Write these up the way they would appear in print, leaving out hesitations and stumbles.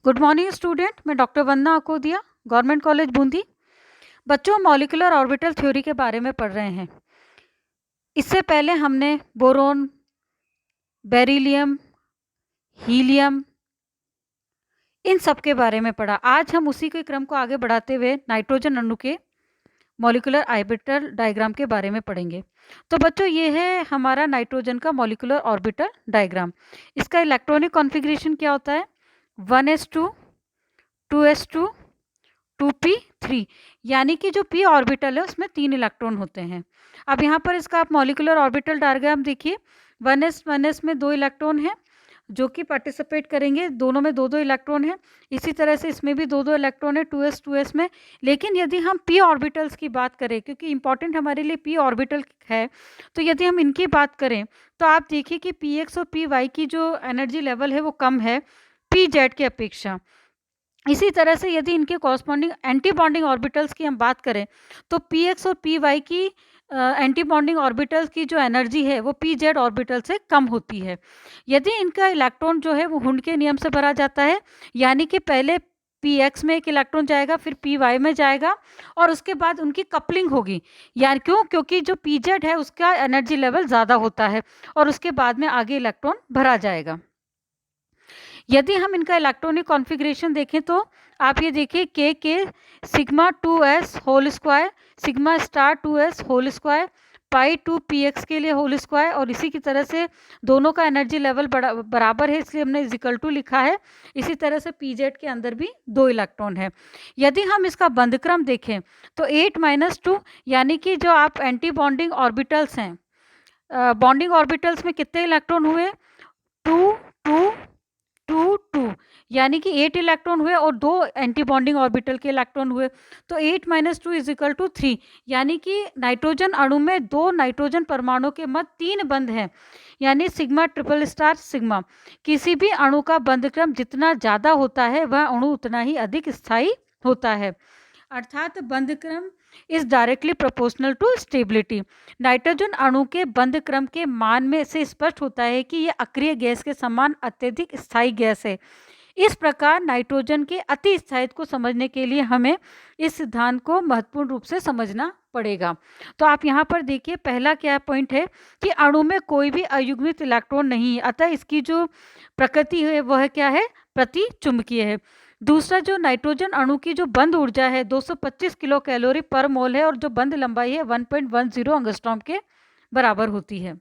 Good morning student. मैं doctor वंदना Akodia, government college Bundi. बच्चों, molecular orbital theory के बारे में पढ़ रहे हैं। इससे पहले हमने बोरोन, बेरिलियम, हीलियम, इन सब के बारे में पढ़ा। आज हम उसी के क्रम को आगे बढ़ाते हुए नाइट्रोजन अणु के मॉलिक्यूलर ऑर्बिटल डायग्राम के बारे में पढ़ेंगे। तो बच्चों, ये है हमारा नाइट्रोजन का मॉलिक्यूलर ऑर्बिटल डायग्राम। इसका इलेक्ट्रॉनिक कॉन्फ़िगरेशन क्या होता है? 1s2, 2s2, 2p3, यानी कि जो p ऑर्बिटल है उसमें 3 इलेक्ट्रॉन होते हैं। अब यहाँ पर इसका आप मॉलिक्यूलर ऑर्बिटल डायग्राम देखिए। 1s में 2 इलेक्ट्रॉन हैं जो कि पार्टिसिपेट करेंगे, दोनों में 2-2 इलेक्ट्रॉन हैं। इसी तरह से इसमें भी 2-2 इलेक्ट्रॉन है 2s में। लेकिन यदि हम p ऑर्बिटल्स की बात करें, क्योंकि इंपॉर्टेंट हमारे लिए p ऑर्बिटल है, तो यदि हम इनकी बात करें तो आप देखिए कि px और py की जो एनर्जी लेवल है वो कम है pz की अपेक्षा। इसी तरह से यदि इनके कॉरस्पॉन्डिंग एंटी बॉन्डिंग ऑर्बिटल्स की हम बात करें तो px और py की एंटी बॉन्डिंग ऑर्बिटल्स की जो एनर्जी है वो pz ऑर्बिटल से कम होती है। यदि इनका इलेक्ट्रॉन जो है वो हुंड के नियम से भरा जाता है, यानी कि पहले px में एक इलेक्ट्रॉन जाएगा, फिर py में जाएगा और उसके बाद उनकी कपलिंग होगी। यार क्यों? क्योंकि जो pz है उसका एनर्जी लेवल ज़्यादा होता है और उसके बाद में आगे इलेक्ट्रॉन भरा जाएगा। यदि हम इनका इलेक्ट्रॉनिक कॉन्फ़िगरेशन देखें तो आप ये देखिए के sigma 2s whole square, sigma star 2s whole square, pi 2px के लिए होल स्क्वायर, और इसी की तरह से दोनों का एनर्जी लेवल बराबर है, इसलिए हमने इक्वल टू लिखा है। इसी तरह से pz के अंदर भी 2 इलेक्ट्रॉन है। यदि हम इसका बंधक्रम देखें तो 8-2, यानी कि जो आप एंटी बॉन्डिंग ऑर्बिटल्स हैं, बॉन्डिंग ऑर्बिटल्स में कितने इलेक्ट्रॉन हुए? 2 2 2 2, यानी कि 8 इलेक्ट्रॉन हुए और 2 एंटी बॉन्डिंग ऑर्बिटल के इलेक्ट्रॉन हुए। तो 8-2 इज इक्वल टू 3, यानी कि नाइट्रोजन अणु में 2 नाइट्रोजन परमाणु के मध्य 3 बंध हैं, यानी सिग्मा ट्रिपल स्टार सिग्मा। किसी भी अणु का बंधक्रम जितना ज़्यादा होता है वह अणु उतना ही अधिक स्थायी होता है, अर्थात बंधक्रम is directly proportional to stability. Nitrogen अणु के बंध क्रम के मान में से स्पष्ट होता है कि यह अक्रिय गैस के समान अत्यधिक स्थायी गैस है। इस प्रकार नाइट्रोजन के अति स्थायित्व को समझने के लिए हमें इस सिद्धांत को महत्वपूर्ण रूप से समझना पड़ेगा। तो आप यहाँ पर देखिए, पहला क्या पॉइंट है कि अणु में कोई भी अयुग्मित इलेक्ट्रॉन नहीं है, अतः इसकी जो प्रकृति है वह क्या है? प्रतिचुंबकीय है। दूसरा, जो नाइट्रोजन अणु की जो बंध ऊर्जा है 225 किलो कैलोरी पर मोल है और जो बंध लंबाई है 1.10 एंगस्ट्रॉम के बराबर होती है।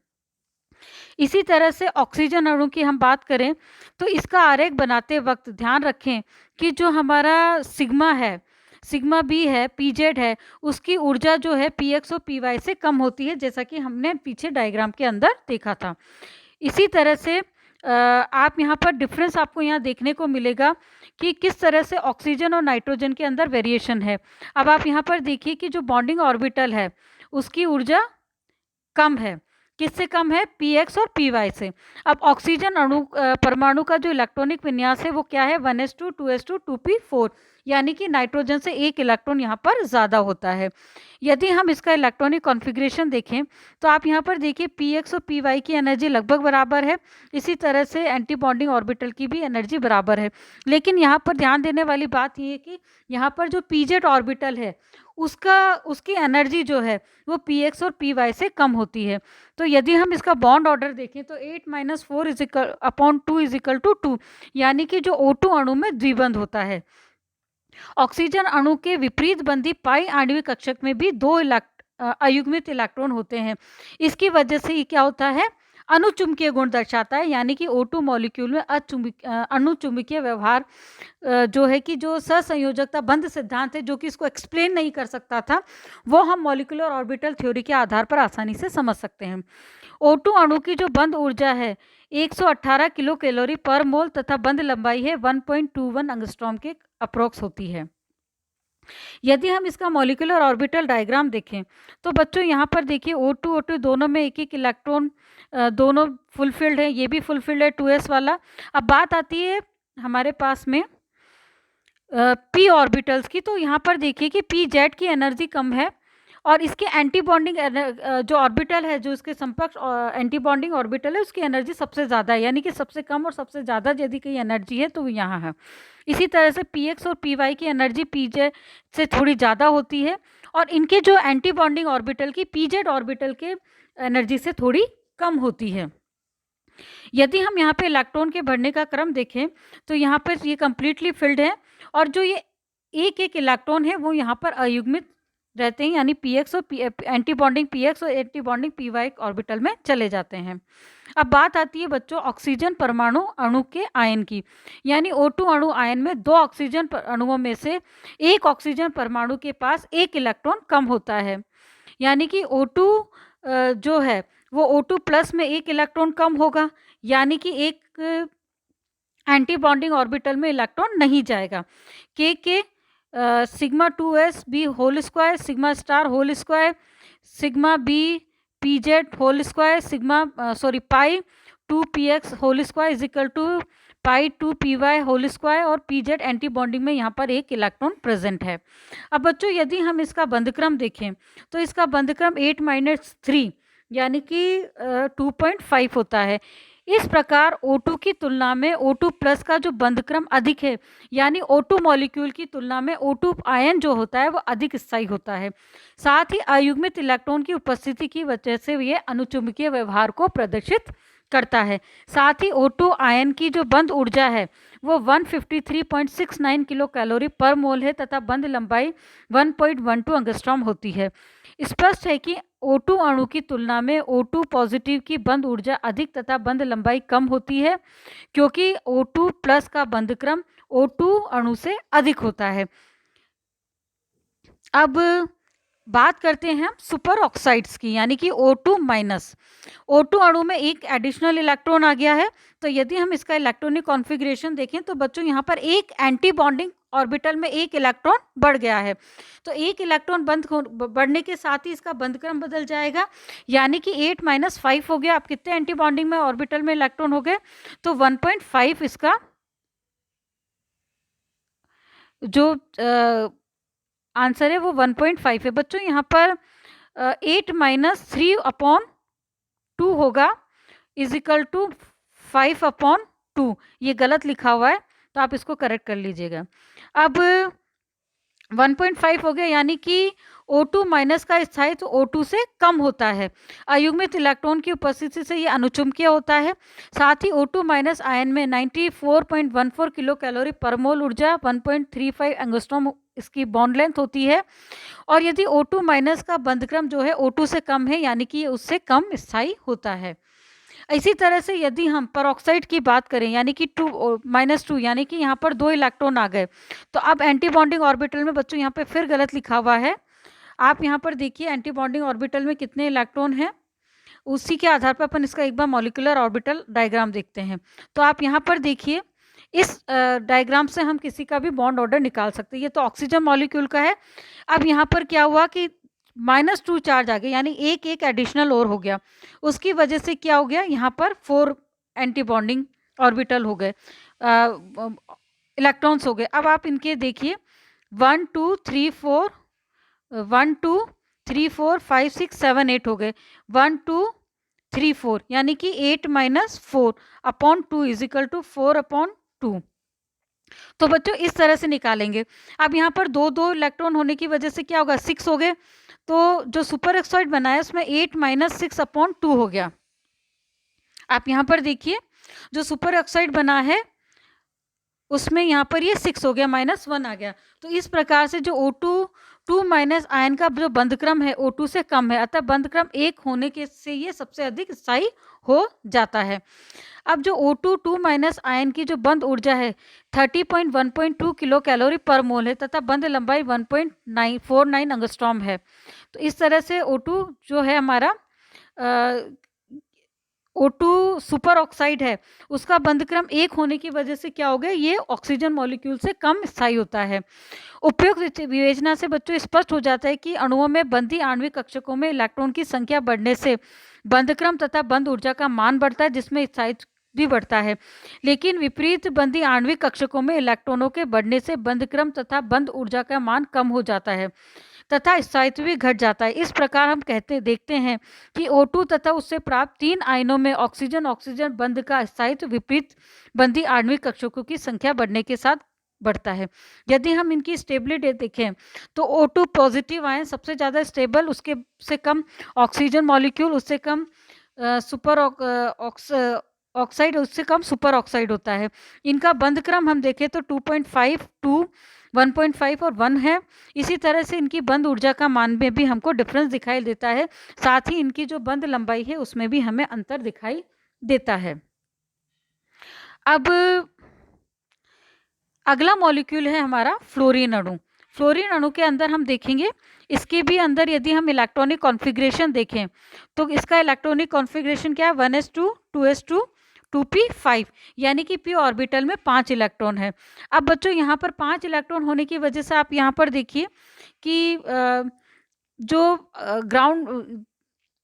इसी तरह से ऑक्सीजन अणु की हम बात करें तो इसका आरेख बनाते वक्त ध्यान रखें कि जो हमारा सिग्मा है, सिग्मा बी है, pz है, उसकी ऊर्जा जो है px और py से कम होती है, जैसा कि हमने पीछे डायग्राम के अंदर देखा था। इसी तरह से आप यहाँ पर डिफरेंस आपको यहाँ देखने को मिलेगा कि किस तरह से ऑक्सीजन और नाइट्रोजन के अंदर वेरिएशन है। अब आप यहाँ पर देखिए कि जो बॉन्डिंग ऑर्बिटल है उसकी ऊर्जा कम है। किससे कम है? px और py से। अब ऑक्सीजन अणु परमाणु का जो इलेक्ट्रॉनिक विन्यास है वो क्या है? 1s2, 2s2, 2p4, यानी कि नाइट्रोजन से एक इलेक्ट्रॉन यहाँ पर ज़्यादा होता है। यदि हम इसका इलेक्ट्रॉनिक कॉन्फ़िगरेशन देखें तो आप यहाँ पर देखिए px और py की एनर्जी लगभग बराबर है। इसी तरह से एंटी बॉन्डिंग ऑर्बिटल की भी एनर्जी बराबर है। लेकिन यहाँ पर ध्यान देने वाली बात ये है कि यहाँ पर जो pz ऑर्बिटल है उसकी एनर्जी जो है वो px और py से कम होती है। तो यदि हम इसका बॉन्ड ऑर्डर देखें तो 8-4 is equal upon 2 is equal to 2, यानी कि जो O2 अणु में द्विबंध होता है। ऑक्सीजन अणु के विपरीत बंधी पाई आणविक कक्षक में भी 2 अयुग्मित इलेक्ट्रॉन होते हैं। इसकी वजह से ये क्या होता है? अनुचुंबकीय गुण दर्शाता है, यानी कि O2 मॉलिक्यूल में अणुचुंबकीय व्यवहार जो है कि जो सहसंयोजकता बंध सिद्धांत है जो कि इसको एक्सप्लेन नहीं कर सकता था, वो हम मॉलिक्यूलर ऑर्बिटल थ्योरी के आधार पर आसानी से समझ सकते हैं। O2 अणु की जो बंध ऊर्जा है 118 किलो कैलोरी पर मोल तथा बंध लंबाई है 1.21 एंगस्ट्रॉम के अप्रोक्स होती है। यदि हम इसका मॉलिक्यूलर ऑर्बिटल डायग्राम देखें तो बच्चों यहाँ पर देखिए O2 O2 दोनों में एक एक इलेक्ट्रॉन दोनों फुलफिल्ड है, ये भी फुलफिल्ड है 2s वाला। अब बात आती है हमारे पास में p ऑर्बिटल्स की, तो यहाँ पर देखिए कि pz की एनर्जी कम है और इसके एंटी बॉन्डिंग जो ऑर्बिटल है, जो इसके समकक्ष एंटी बॉन्डिंग ऑर्बिटल है, उसकी एनर्जी सबसे ज़्यादा है, यानी कि सबसे कम और सबसे ज़्यादा यदि कोई एनर्जी है तो वो यहाँ है। इसी तरह से px और py की एनर्जी pj से थोड़ी ज़्यादा होती है, और इनके जो एंटी बॉन्डिंग ऑर्बिटल की pz ऑर्बिटल के एनर्जी से थोड़ी कम होती है। यदि हम यहाँ पे इलेक्ट्रॉन के बढ़ने का क्रम देखें तो यहाँ पर ये कम्प्लीटली फिल्ड है, और जो ये एक एक इलेक्ट्रॉन है वो यहाँ पर अयुग्मित रहते हैं, यानी px और एंटी बॉन्डिंग px और एंटी बॉन्डिंग py ऑर्बिटल में चले जाते हैं। अब बात आती है बच्चों ऑक्सीजन परमाणु अणु के आयन की, यानी O2 अणु आयन में दो ऑक्सीजन अणुओं में से एक ऑक्सीजन परमाणु के पास एक इलेक्ट्रॉन कम होता है, यानी कि O2 जो है वो O2 प्लस में एक इलेक्ट्रॉन कम होगा, यानी कि एक एंटी बॉन्डिंग ऑर्बिटल में इलेक्ट्रॉन नहीं जाएगा। के sigma 2s B whole square, sigma star whole square, sigma B pz whole square, sigma pi 2px whole square is equal to pi 2py whole square, और pz anti bonding में यहाँ पर एक electron present है। अब बच्चों यदि हम इसका बंधक्रम देखें तो इसका बंधक्रम 8-3 यानी कि 2.5 होता है। इस प्रकार O2 की तुलना में O2 प्लस का जो बंधक्रम अधिक है, यानी O2 मॉलिक्यूल की तुलना में O2 आयन जो होता है वो अधिक स्थायी होता है। साथ ही अयुग्मित इलेक्ट्रॉन की उपस्थिति की वजह से ये अनुचुंबकीय व्यवहार को प्रदर्शित करता है। साथ ही O2 आयन की जो बंध ऊर्जा है वो 153.69 किलो कैलोरी पर मोल है, तथा बंध लंबाई 1.12 एंगस्ट्रॉम होती है। स्पष्ट है कि O2 अणु की तुलना में O2 पॉजिटिव की बंध ऊर्जा अधिक तथा बंध लंबाई कम होती है, क्योंकि O2 प्लस का बंधक्रम O2 अणु से अधिक होता है। अब बात करते हैं हम सुपर ऑक्साइड्स की, यानी कि O2 माइनस। O2 अणु में एक एडिशनल इलेक्ट्रॉन आ गया है, तो यदि हम इसका इलेक्ट्रॉनिक कॉन्फ़िगरेशन देखें तो बच्चों यहाँ पर एक एंटी बॉन्डिंग ऑर्बिटल में एक इलेक्ट्रॉन बढ़ गया है, तो एक इलेक्ट्रॉन बढ़ने के साथ ही इसका बंधक्रम बदल जाएगा, यानी कि 8-5 हो गया। अब कितने एंटी बॉन्डिंग में ऑर्बिटल में इलेक्ट्रॉन हो गए, तो 1.5 इसका जो आंसर है वो 1.5 है। बच्चों यहाँ पर 8-3/2 होगा इज इक्वल टू 5/2, ये गलत लिखा हुआ है तो आप इसको करेक्ट कर लीजिएगा। अब 1.5 हो गया, यानी कि O2 माइनस का स्थायित्व O2 से कम होता है। अयुग्मित इलेक्ट्रॉन की उपस्थिति से ये अनुचुंबकीय होता है। साथ ही O2 माइनस आयन में 94.14 किलो कैलोरी पर मोल ऊर्जा, 1.35 एंगस्ट्रॉम इसकी बॉन्ड लेंथ होती है, और यदि O2 माइनस का बंधक्रम जो है O2 से कम है, यानी कि ये उससे कम स्थायी होता है। इसी तरह से यदि हम परऑक्साइड की बात करें, यानी कि 2-2, यानी कि यहाँ पर 2 इलेक्ट्रॉन आ गए, तो अब एंटी बॉन्डिंग ऑर्बिटल में बच्चों यहाँ पे फिर गलत लिखा हुआ है। आप यहाँ पर देखिए एंटी बॉन्डिंग ऑर्बिटल में कितने इलेक्ट्रॉन हैं, उसी के आधार पर अपन इसका एक बार मॉलिक्यूलर ऑर्बिटल डायग्राम देखते हैं। तो आप यहाँ पर देखिए, इस डायग्राम से हम किसी का भी बॉन्ड ऑर्डर निकाल सकते हैं। ये तो ऑक्सीजन मॉलिक्यूल का है। अब यहाँ पर क्या हुआ कि -2 चार्ज आ गया, यानी एक एडिशनल और हो गया, उसकी वजह से क्या हो गया, यहाँ पर 4 एंटी बॉन्डिंग ऑर्बिटल हो गए, इलेक्ट्रॉन्स हो गए। अब आप इनके देखिए 1 2 3 4 1 2 3 4 5 6 7 8 हो गए, 1 2 3 4, यानी कि 8-4/2 इज इक्वल टू 4/2। तो बच्चों इस तरह से निकालेंगे। अब यहाँ पर 2 इलेक्ट्रॉन होने की वजह से क्या होगा, 6 हो गए, तो जो सुपर ऑक्साइड बना है उसमें 8-6/2 हो गया। आप यहाँ पर देखिए जो सुपर ऑक्साइड बना है उसमें यहाँ पर ये 6 हो गया, -1 आ गया। तो इस प्रकार से जो O2 आयन का जो बंधक्रम है O2 से कम है, अतः बंधक्रम 1 होने के से ये सबसे अधिक स्थायी हो जाता है। अब जो O2 आयन की जो बंध ऊर्जा है 30.1.2 किलो कैलोरी पर मोल है, तथा बंध लंबाई 1.949 एंगस्ट्रॉम है। तो इस तरह से O2 जो है हमारा O2 सुपर ऑक्साइड है, उसका बंधक्रम 1 होने की वजह से क्या हो गया, ये ऑक्सीजन मॉलिक्यूल से कम स्थायी होता है। उपयुक्त विवेचना से बच्चों स्पष्ट हो जाता है कि अणुओं में बंधी आणविक कक्षकों में इलेक्ट्रॉन की संख्या बढ़ने से बंधक्रम तथा बंध ऊर्जा का मान बढ़ता है, जिसमें स्थायित्व भी बढ़ता है। लेकिन विपरीत बंधी आणविक कक्षकों में इलेक्ट्रॉनों के बढ़ने से बंधक्रम तथा बंध ऊर्जा का मान कम हो जाता है। तथा स्थायित्व भी घट जाता है। इस प्रकार हम देखते हैं कि O2 तथा उससे प्राप्त 3 आयनों में ऑक्सीजन ऑक्सीजन बंध का स्थायित्व विपरीत बंधी आणविक कक्षकों की संख्या बढ़ने के साथ बढ़ता है। यदि हम इनकी स्टेबिलिटी देखें तो O2 पॉजिटिव आयन सबसे ज़्यादा स्टेबल, उसके से कम ऑक्सीजन मॉलिक्यूल, उससे कम सुपर ऑक्साइड, उससे कम सुपर ऑक्साइड होता है। इनका बंध क्रम हम देखें तो 2.5, 2, 1.5 और 1 है। इसी तरह से इनकी बंध ऊर्जा का मान में भी हमको डिफरेंस दिखाई देता है। साथ ही इनकी जो बंध लंबाई है उसमें भी हमें अंतर दिखाई देता है। अब अगला मॉलिक्यूल है हमारा फ्लोरीन अणु। फ्लोरीन अणु के अंदर हम देखेंगे, इसके भी अंदर यदि हम इलेक्ट्रॉनिक कॉन्फ़िगरेशन देखें तो इसका इलेक्ट्रॉनिक कॉन्फ़िगरेशन क्या है, 1s2 2s2 2p5, यानी कि p ऑर्बिटल में 5 इलेक्ट्रॉन है। अब बच्चों यहाँ पर 5 इलेक्ट्रॉन होने की वजह से आप यहाँ पर देखिए कि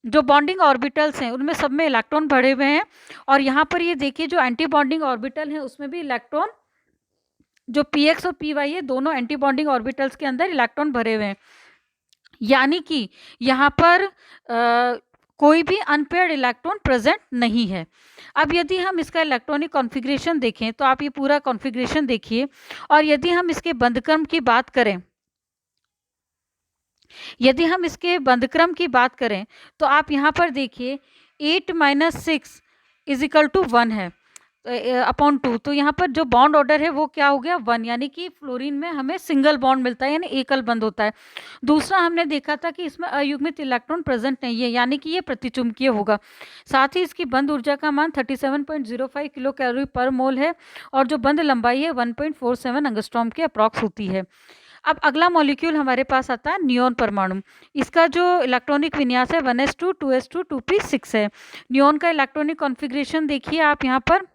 जो बॉन्डिंग ऑर्बिटल्स हैं उनमें सब में इलेक्ट्रॉन भरे हुए हैं, और यहाँ पर ये देखिए जो एंटी बॉन्डिंग ऑर्बिटल है उसमें भी इलेक्ट्रॉन, जो px और py है दोनों एंटी बॉन्डिंग ऑर्बिटल्स के अंदर इलेक्ट्रॉन भरे हुए हैं, यानी कि यहाँ पर कोई भी अनपेयर्ड इलेक्ट्रॉन प्रेजेंट नहीं है। अब यदि हम इसका इलेक्ट्रॉनिक कॉन्फ़िगरेशन देखें तो आप ये पूरा कॉन्फ़िगरेशन देखिए, और यदि हम इसके बंधक्रम की बात करें, तो आप यहाँ पर देखिए 8 - 6 = 1 है अपॉन 2, तो यहाँ पर जो बॉन्ड ऑर्डर है वो क्या हो गया, 1, यानी कि फ्लोरीन में हमें सिंगल बॉन्ड मिलता है, यानी एकल बंध होता है। दूसरा हमने देखा था कि इसमें अयुग्मित इलेक्ट्रॉन प्रेजेंट नहीं है, यानी कि ये प्रतिचुंबकीय होगा। साथ ही इसकी बंध ऊर्जा का मान 37.05 किलो कैलोरी पर मोल है, और जो बंध लंबाई है 1.47 एंगस्ट्रॉम के अप्रॉक्स होती है। अब अगला मॉलिक्यूल हमारे पास आता है नियोन परमाणु। इसका जो इलेक्ट्रॉनिक विन्यास है 1s2 2s2 2p6 है। नियोन का इलेक्ट्रॉनिक कॉन्फ़िगरेशन देखिए आप यहाँ पर।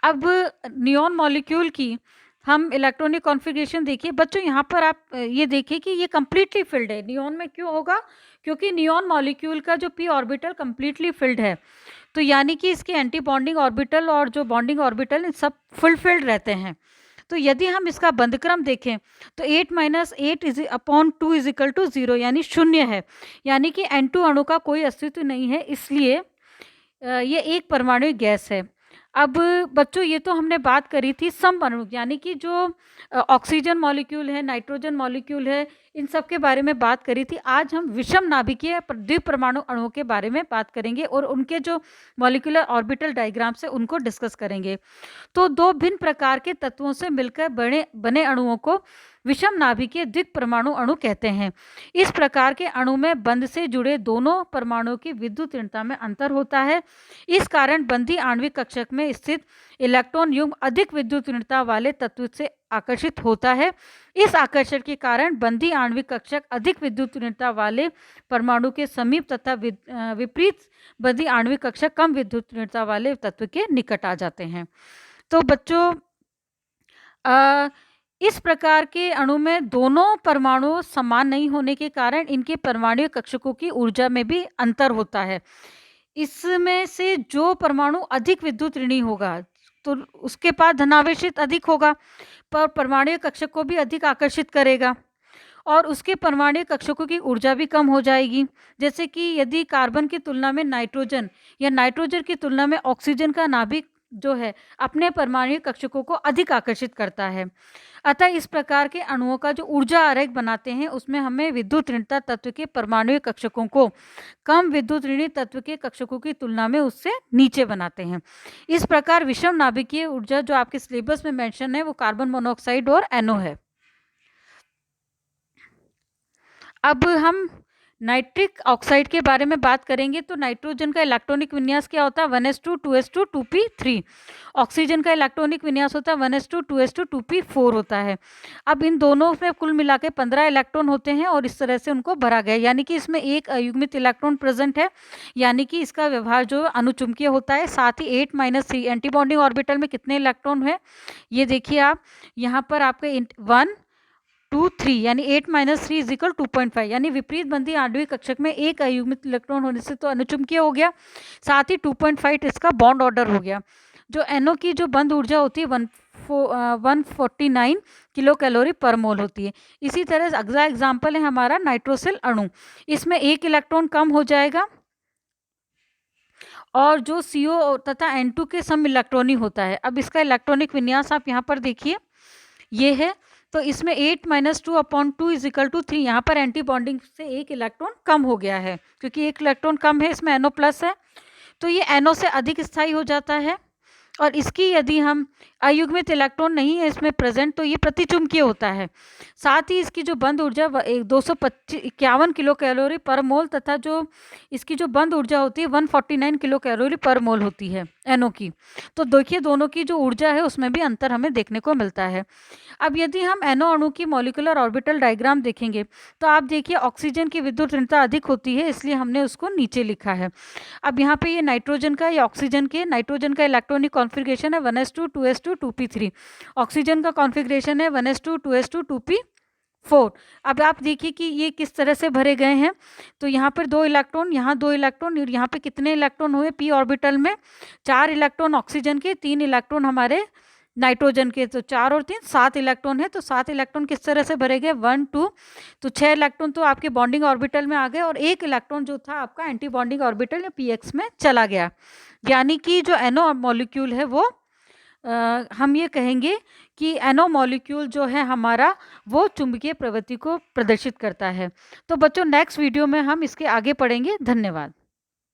अब नियोन मॉलिक्यूल की हम इलेक्ट्रॉनिक कॉन्फ़िगरेशन देखिए बच्चों, यहाँ पर आप ये देखिए कि ये कम्प्लीटली फिल्ड है। नियोन में क्यों होगा, क्योंकि नियोन मॉलिक्यूल का जो p ऑर्बिटल कम्प्लीटली फिल्ड है, तो यानी कि इसके एंटी बॉन्डिंग ऑर्बिटल और जो बॉन्डिंग ऑर्बिटल सब फुलफिल्ड रहते हैं। तो यदि हम इसका बंधक्रम देखें तो 8 - 8/2 = 0, यानी 0 है, यानी कि N2 अणु का कोई अस्तित्व नहीं है, इसलिए ये एक परमाणु गैस है। अब बच्चों ये तो हमने बात करी थी समअणु, यानी कि जो ऑक्सीजन मॉलिक्यूल है, नाइट्रोजन मॉलिक्यूल है, इन सब के बारे में बात करी थी। आज हम विषम नाभिकीय द्विपरमाणु अणुओं के बारे में बात करेंगे और उनके जो मॉलिक्यूलर ऑर्बिटल डायग्राम्स है उनको डिस्कस करेंगे। तो दो भिन्न प्रकार के तत्वों से मिलकर बने अणुओं को विषम नाभिकीय द्विपरमाणु अणु कहते हैं। इस प्रकार के अणु में बंध से जुड़े दोनों परमाणुओं की विद्युत ऋणता में अंतर होता है। इस कारण बंधी आणविक कक्षक में स्थित इलेक्ट्रॉन युग्म अधिक विद्युत ऋणता वाले तत्व से आकर्षित होता है। इस आकर्षण के कारण बंधी आणविक कक्षक अधिक विद्युत ऋणता वाले परमाणु के समीप तथा विपरीत बंधी आणविक कक्षक कम विद्युत ऋणता वाले तत्व के निकट आ जाते हैं। तो बच्चों इस प्रकार के अणु में दोनों परमाणु समान नहीं होने के कारण इनके परमाणु कक्षकों की ऊर्जा में भी अंतर होता है। इसमें से जो परमाणु अधिक विद्युत ऋणी होगा तो उसके पास धनावेशित अधिक होगा, पर परमाणु कक्षक को भी अधिक आकर्षित करेगा, और उसके परमाणु कक्षकों की ऊर्जा भी कम हो जाएगी। जैसे कि यदि कार्बन की तुलना में नाइट्रोजन या नाइट्रोजन की तुलना में ऑक्सीजन का नाभिक जो है अपने परमाणु कक्षकों को अधिक आकर्षित करता है। अतः इस प्रकार के अणुओं का जो ऊर्जा आरेख बनाते हैं उसमें हमें विद्युत ऋणता तत्व के परमाणु कक्षकों को कम विद्युत ऋणी तत्व के कक्षकों की तुलना में उससे नीचे बनाते हैं। इस प्रकार विषम नाभिकीय ऊर्जा जो आपके सिलेबस में मेंशन है वो कार्बन मोनोऑक्साइड और NO है। अब हम नाइट्रिक ऑक्साइड के बारे में बात करेंगे। तो नाइट्रोजन का इलेक्ट्रॉनिक विन्यास क्या होता है, 1s2 2s2 2p3। ऑक्सीजन का इलेक्ट्रॉनिक विन्यास होता है 1s2 2s2 2p4 होता है। अब इन दोनों में कुल मिला के 15 इलेक्ट्रॉन होते हैं और इस तरह से उनको भरा गया, यानी कि इसमें एक अयुग्मित इलेक्ट्रॉन प्रेजेंट है, यानी कि इसका व्यवहार जो अनुचुंबकीय होता है। साथ ही 8 - 3 एंटीबॉन्डिंग ऑर्बिटल में कितने इलेक्ट्रॉन है ये देखिए आप, यहाँ पर आपके 1 2 3, यानी 8 - 3 = 2.5, यानी विपरीत बंधी आणविक कक्षक में एक अयुग्मित इलेक्ट्रॉन होने से तो अनुचुंबकीय हो गया, साथ ही 2.5 इसका बॉन्ड ऑर्डर हो गया। जो NO की जो बंध ऊर्जा होती है 149 किलो कैलोरी पर मोल होती है। इसी तरह अगला एग्जाम्पल है हमारा नाइट्रोसिल अणु। इसमें 1 इलेक्ट्रॉन कम हो जाएगा और जो CO तथा N2 के सम इलेक्ट्रॉनी होता है। अब इसका इलेक्ट्रॉनिक विन्यास आप यहाँ पर देखिए, ये है। तो इसमें 8 - 2/2 = 3। यहाँ पर एंटी बॉन्डिंग से 1 इलेक्ट्रॉन कम हो गया है, क्योंकि 1 इलेक्ट्रॉन कम है, इसमें NO+ है, तो ये NO से अधिक स्थायी हो जाता है। और इसकी यदि हम अयुग्मित इलेक्ट्रॉन नहीं है इसमें प्रेजेंट, तो ये प्रतिचुंबकीय होता है। साथ ही इसकी जो बंद ऊर्जा 251 किलो कैलोरी पर मोल तथा जो इसकी जो बंद ऊर्जा होती है 149 किलो कैलोरी पर मोल होती है NO की। तो देखिए दोनों की जो ऊर्जा है उसमें भी अंतर हमें देखने को मिलता है। अब यदि हम NO अणु की मॉलिक्यूलर ऑर्बिटल डायग्राम देखेंगे तो आप देखिए ऑक्सीजन की विद्युत ऋणता अधिक होती है, इसलिए हमने उसको नीचे लिखा है। अब यहाँ पे ये नाइट्रोजन का या ऑक्सीजन के नाइट्रोजन का इलेक्ट्रॉनिक कॉन्फ़िगरेशन है 1s2 2s2 2p3। ऑक्सीजन का कॉन्फ़िगरेशन है 1s2 2s2 2p4। अब आप देखिए कि ये किस तरह से भरे गए हैं। तो यहाँ पर 2 इलेक्ट्रॉन, यहाँ 2 इलेक्ट्रॉन, और यहाँ पे कितने इलेक्ट्रॉन हुए p ऑर्बिटल में? 4 इलेक्ट्रॉन ऑक्सीजन के, 3 इलेक्ट्रॉन हमारे नाइट्रोजन के। तो 4 और 3 7 इलेक्ट्रॉन है। तो 7 इलेक्ट्रॉन किस तरह से भरे गए? 1 2, तो 6 इलेक्ट्रॉन तो आपके बॉन्डिंग ऑर्बिटल में आ गए और 1 इलेक्ट्रॉन जो था आपका एंटी बॉन्डिंग ऑर्बिटल या px में चला गया। यानी कि जो NO मॉलिक्यूल है वो हम ये कहेंगे कि NO मॉलिक्यूल जो है हमारा वो चुंबकीय प्रवृत्ति को प्रदर्शित करता है। तो बच्चों नेक्स्ट वीडियो में हम इसके आगे पढ़ेंगे। धन्यवाद।